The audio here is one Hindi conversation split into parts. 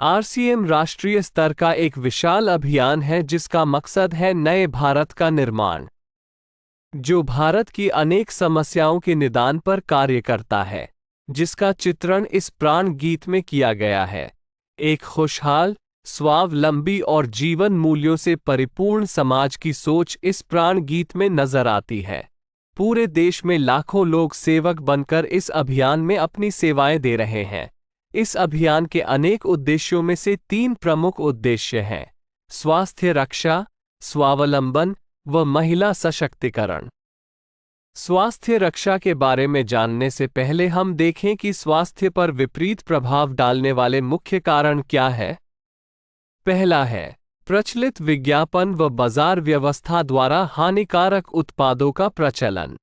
आरसीएम राष्ट्रीय स्तर का एक विशाल अभियान है जिसका मकसद है नए भारत का निर्माण, जो भारत की अनेक समस्याओं के निदान पर कार्य करता है, जिसका चित्रण इस प्राण गीत में किया गया है। एक खुशहाल, स्वावलंबी और जीवन मूल्यों से परिपूर्ण समाज की सोच इस प्राण गीत में नजर आती है। पूरे देश में लाखों लोग सेवक बनकर इस अभियान में अपनी सेवाएं दे रहे हैं। इस अभियान के अनेक उद्देश्यों में से 3 प्रमुख उद्देश्य हैं: स्वास्थ्य रक्षा, स्वावलंबन व महिला सशक्तिकरण। स्वास्थ्य रक्षा के बारे में जानने से पहले हम देखें कि स्वास्थ्य पर विपरीत प्रभाव डालने वाले मुख्य कारण क्या है। पहला है प्रचलित विज्ञापन व बाजार व्यवस्था द्वारा हानिकारक उत्पादों का प्रचलन।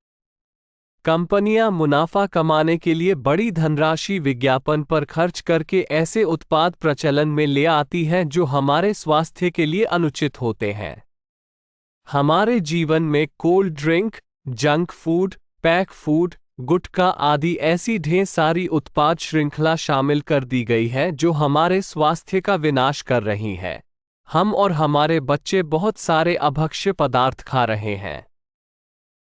कंपनियां मुनाफा कमाने के लिए बड़ी धनराशि विज्ञापन पर खर्च करके ऐसे उत्पाद प्रचलन में ले आती हैं जो हमारे स्वास्थ्य के लिए अनुचित होते हैं। हमारे जीवन में cold drink, junk food, pack food, गुटखा आदि ऐसी ढेर सारी उत्पाद श्रृंखला शामिल कर दी गई है जो हमारे स्वास्थ्य का विनाश कर रही है। हम और हमारे बच्चे बहुत सारे अभक्ष्य पदार्थ खा रहे हैं।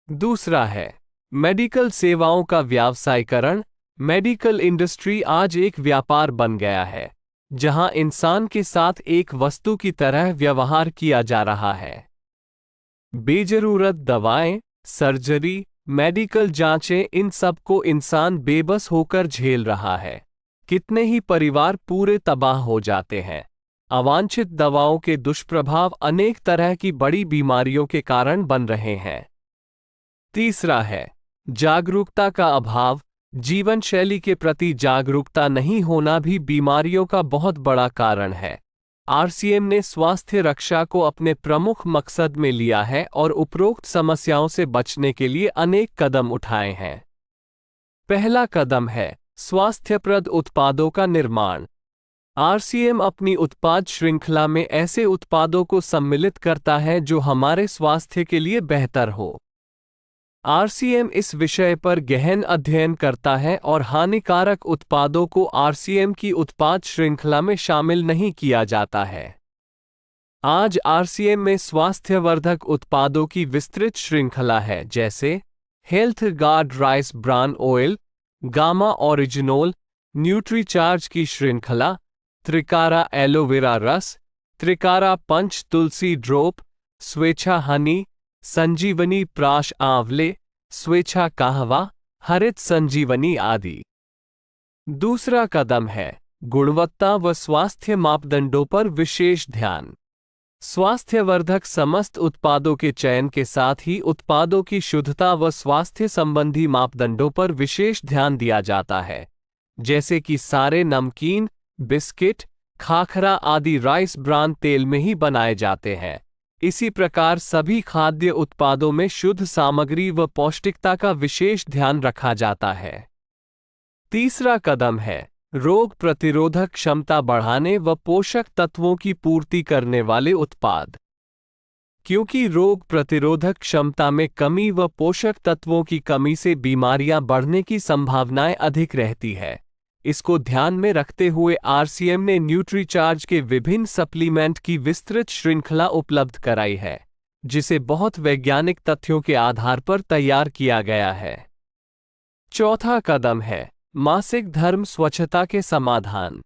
दूसरा है मेडिकल सेवाओं का व्यावसायीकरण। मेडिकल इंडस्ट्री आज एक व्यापार बन गया है, जहां इंसान के साथ एक वस्तु की तरह व्यवहार किया जा रहा है। बेजरूरत दवाएं, सर्जरी, मेडिकल जांचें, इन सब को इंसान बेबस होकर झेल रहा है। कितने ही परिवार पूरे तबाह हो जाते हैं। अवांछित दवाओं के दुष्प्रभाव अनेक तरह की बड़ी बीमारियों के कारण बन रहे हैं। तीसरा है जागरूकता का अभाव। जीवन शैली के प्रति जागरूकता नहीं होना भी बीमारियों का बहुत बड़ा कारण है। आरसीएम ने स्वास्थ्य रक्षा को अपने प्रमुख मकसद में लिया है और उपरोक्त समस्याओं से बचने के लिए अनेक कदम उठाए हैं। पहला कदम है स्वास्थ्यप्रद उत्पादों का निर्माण। आरसीएम अपनी उत्पाद श्रृंखला में ऐसे उत्पादों को सम्मिलित करता है जो हमारे स्वास्थ्य के लिए बेहतर हो। आरसीएम इस विषय पर गहन अध्ययन करता है और हानिकारक उत्पादों को आरसीएम की उत्पाद श्रृंखला में शामिल नहीं किया जाता है। आज आरसीएम में स्वास्थ्यवर्धक उत्पादों की विस्तृत श्रृंखला है, जैसे health guard rice bran oil, gamma oryzanol, nutricharge की श्रृंखला, त्रिकारा एलोवेरा रस, त्रिकारा पंच तुलसी ड्रॉप, स्वेच्छा हनी, संजीवनी प्राश आंवले, स्वेच्छा कहवा, हरित संजीवनी आदि। दूसरा कदम है गुणवत्ता व स्वास्थ्य मापदंडों पर विशेष ध्यान। स्वास्थ्यवर्धक समस्त उत्पादों के चयन के साथ ही उत्पादों की शुद्धता व स्वास्थ्य संबंधी मापदंडों पर विशेष ध्यान दिया जाता है, जैसे कि सारे नमकीन, बिस्किट, खाखरा आदि राइस ब्रान तेल में ही बनाए जाते हैं। इसी प्रकार सभी खाद्य उत्पादों में शुद्ध सामग्री व पौष्टिकता का विशेष ध्यान रखा जाता है। तीसरा कदम है रोग प्रतिरोधक क्षमता बढ़ाने व पोषक तत्वों की पूर्ति करने वाले उत्पाद। क्योंकि रोग प्रतिरोधक क्षमता में कमी व पोषक तत्वों की कमी से बीमारियां बढ़ने की संभावनाएं अधिक रहती है, इसको ध्यान में रखते हुए आरसीएम ने न्यूट्रीचार्ज के विभिन्न सप्लीमेंट की विस्तृत श्रृंखला उपलब्ध कराई है, जिसे बहुत वैज्ञानिक तथ्यों के आधार पर तैयार किया गया है। चौथा कदम है मासिक धर्म स्वच्छता के समाधान।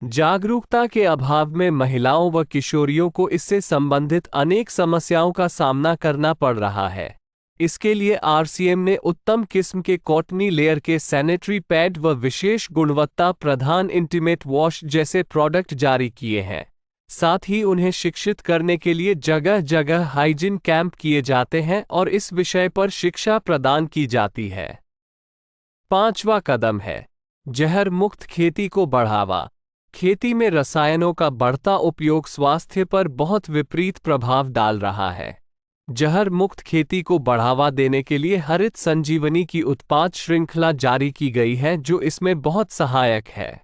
जागरूकता के अभाव में महिलाओं व किशोरियों को इससे संबंधित अनेक समस्याओं का सामना करना पड़ रहा है। इसके लिए आरसीएम ने उत्तम किस्म के कॉटनी लेयर के सैनिटरी पैड व विशेष गुणवत्ता प्रधान इंटीमेट वॉश जैसे प्रोडक्ट जारी किए हैं। साथ ही उन्हें शिक्षित करने के लिए जगह जगह हाइजीन कैंप किए जाते हैं और इस विषय पर शिक्षा प्रदान की जाती है। पांचवा कदम है जहर मुक्त खेती को बढ़ावा। खेती में रसायनों का बढ़ता उपयोग स्वास्थ्य पर बहुत विपरीत प्रभाव डाल रहा है। जहर मुक्त खेती को बढ़ावा देने के लिए हरित संजीवनी की उत्पाद श्रृंखला जारी की गई है, जो इसमें बहुत सहायक है।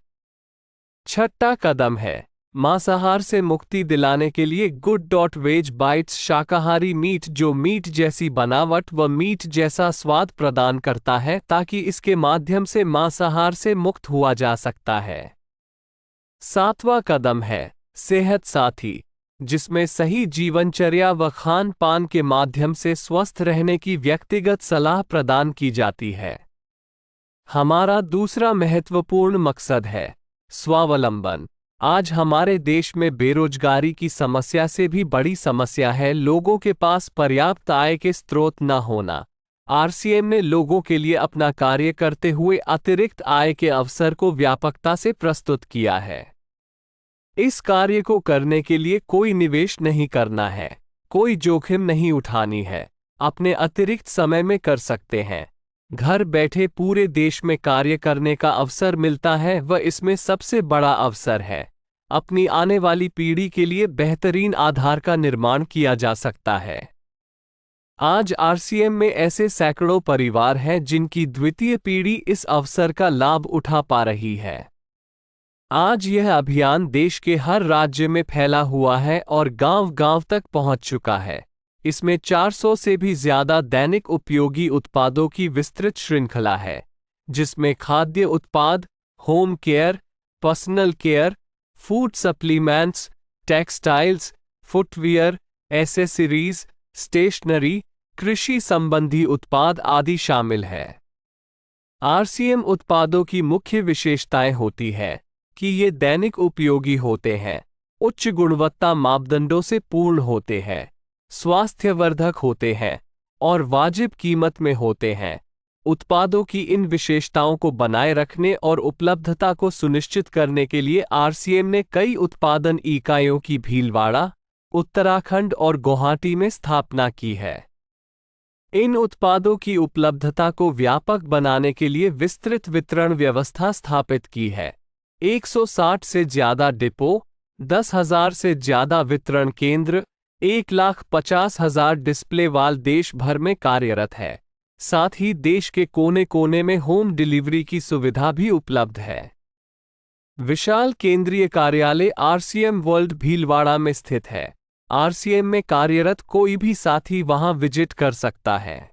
छठा कदम है मांसाहार से मुक्ति दिलाने के लिए गुड.वेज बाइट्स शाकाहारी मीट, जो मीट जैसी बनावट व मीट जैसा स्वाद प्रदान करता है, ताकि इसके माध्यम से मांसाहार से मुक्त हुआ जा सकता है। सातवां कदम है सेहत साथी, जिसमें सही जीवनचर्या व खान पान के माध्यम से स्वस्थ रहने की व्यक्तिगत सलाह प्रदान की जाती है। हमारा दूसरा महत्वपूर्ण मकसद है स्वावलंबन। आज हमारे देश में बेरोजगारी की समस्या से भी बड़ी समस्या है लोगों के पास पर्याप्त आय के स्रोत न होना। आरसीएम ने लोगों के लिए अपना कार्य करते हुए अतिरिक्त आय के अवसर को व्यापकता से प्रस्तुत किया है। इस कार्य को करने के लिए कोई निवेश नहीं करना है, कोई जोखिम नहीं उठानी है, अपने अतिरिक्त समय में कर सकते हैं। घर बैठे पूरे देश में कार्य करने का अवसर मिलता है व इसमें सबसे बड़ा अवसर है अपनी आने वाली पीढ़ी के लिए बेहतरीन आधार का निर्माण किया जा सकता है। आज आरसीएम में ऐसे सैकड़ों परिवार हैं जिनकी द्वितीय पीढ़ी इस अवसर का लाभ उठा पा रही है। आज यह अभियान देश के हर राज्य में फैला हुआ है और गांव-गांव तक पहुंच चुका है। इसमें 400 से भी ज्यादा दैनिक उपयोगी उत्पादों की विस्तृत श्रृंखला है, जिसमें खाद्य उत्पाद, home care, personal care, food supplements, textiles, footwear, accessories, stationery, कृषि संबंधी उत्पाद आदि शामिल है। आरसीएम उत्पादों की मुख्य विशेषताएं होती है कि ये दैनिक उपयोगी होते हैं, उच्च गुणवत्ता मापदंडों से पूर्ण होते हैं, स्वास्थ्यवर्धक होते हैं और वाजिब कीमत में होते हैं। उत्पादों की इन विशेषताओं को बनाए रखने और उपलब्धता को सुनिश्चित करने के लिए आरसीएम ने कई उत्पादन इकाइयों की भीलवाड़ा, उत्तराखंड और गुवाहाटी में स्थापना की है। इन उत्पादों की उपलब्धता को व्यापक बनाने के लिए विस्तृत वितरण व्यवस्था स्थापित की है। 160 से ज्यादा डिपो, 10,000 से ज्यादा वितरण केंद्र, 1,50,000 डिस्प्ले वाल देश भर में कार्यरत है। साथ ही देश के कोने कोने में होम डिलीवरी की सुविधा भी उपलब्ध है। विशाल केंद्रीय कार्यालय आरसीएम वर्ल्ड भीलवाड़ा में स्थित है। आरसीएम में कार्यरत कोई भी साथी वहां विजिट कर सकता है।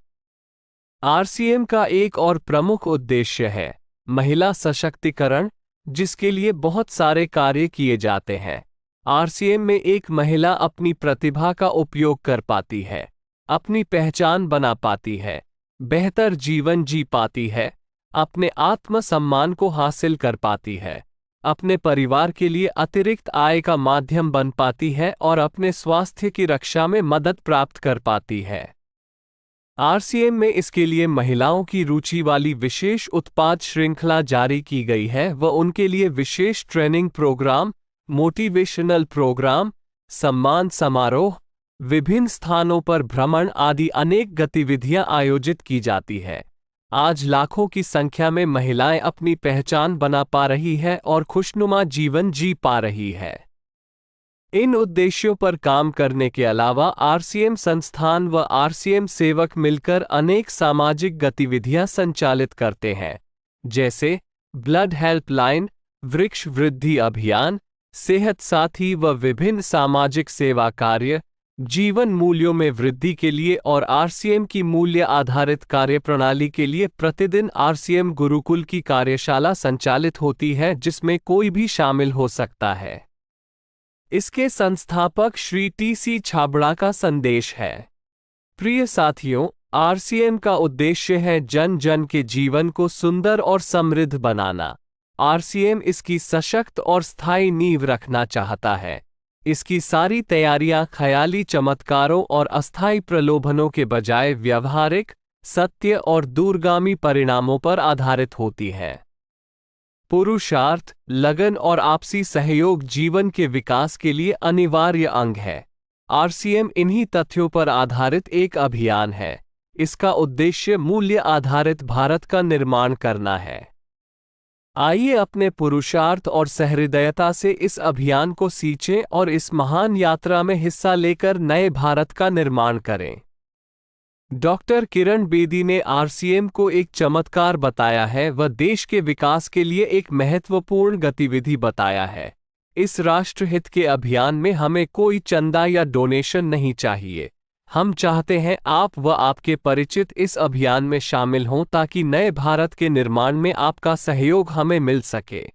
आरसीएम का एक और प्रमुख उद्देश्य है महिला सशक्तिकरण, जिसके लिए बहुत सारे कार्य किए जाते हैं। आरसीएम में एक महिला अपनी प्रतिभा का उपयोग कर पाती है, अपनी पहचान बना पाती है, बेहतर जीवन जी पाती है, अपने आत्मसम्मान को हासिल कर पाती है, अपने परिवार के लिए अतिरिक्त आय का माध्यम बन पाती है और अपने स्वास्थ्य की रक्षा में मदद प्राप्त कर पाती है। आरसीएम में इसके लिए महिलाओं की रुचि वाली विशेष उत्पाद श्रृंखला जारी की गई है व उनके लिए विशेष ट्रेनिंग प्रोग्राम, मोटिवेशनल प्रोग्राम, सम्मान समारोह, विभिन्न स्थानों पर भ्रमण आदि अनेक गतिविधियां आयोजित की जाती है। आज लाखों की संख्या में महिलाएं अपनी पहचान बना पा रही है और खुशनुमा जीवन जी पा रही है। इन उद्देश्यों पर काम करने के अलावा आरसीएम संस्थान व आरसीएम सेवक मिलकर अनेक सामाजिक गतिविधियां संचालित करते हैं, जैसे ब्लड हेल्पलाइन, वृक्ष वृद्धि अभियान, सेहत साथी व विभिन्न सामाजिक सेवा कार्य, जीवन मूल्यों में वृद्धि के लिए और आरसीएम की मूल्य आधारित कार्यप्रणाली के लिए प्रतिदिन आरसीएम गुरुकुल की कार्यशाला संचालित होती है, जिसमें कोई भी शामिल हो सकता है। इसके संस्थापक श्री टी.सी. छाबड़ा का संदेश है। प्रिय साथियों, आरसीएम का उद्देश्य है जन जन के जीवन को सुंदर और समृद्ध बनाना। आरसीएम इसकी सशक्त और स्थायी नींव रखना चाहता है। इसकी सारी तैयारियां ख्याली चमत्कारों और अस्थायी प्रलोभनों के बजाय व्यावहारिक, सत्य और दूरगामी परिणामों पर आधारित होती हैं। पुरुषार्थ, लगन और आपसी सहयोग जीवन के विकास के लिए अनिवार्य अंग है। आरसीएम इन्हीं तथ्यों पर आधारित एक अभियान है। इसका उद्देश्य मूल्य आधारित भारत का निर्माण करना है। आइए अपने पुरुषार्थ और सहृदयता से इस अभियान को सींचें और इस महान यात्रा में हिस्सा लेकर नए भारत का निर्माण करें। डॉक्टर किरण बेदी ने आरसीएम को एक चमत्कार बताया है व देश के विकास के लिए एक महत्वपूर्ण गतिविधि बताया है। इस राष्ट्रहित के अभियान में हमें कोई चंदा या डोनेशन नहीं चाहिए। हम चाहते हैं आप व आपके परिचित इस अभियान में शामिल हों ताकि नए भारत के निर्माण में आपका सहयोग हमें मिल सके।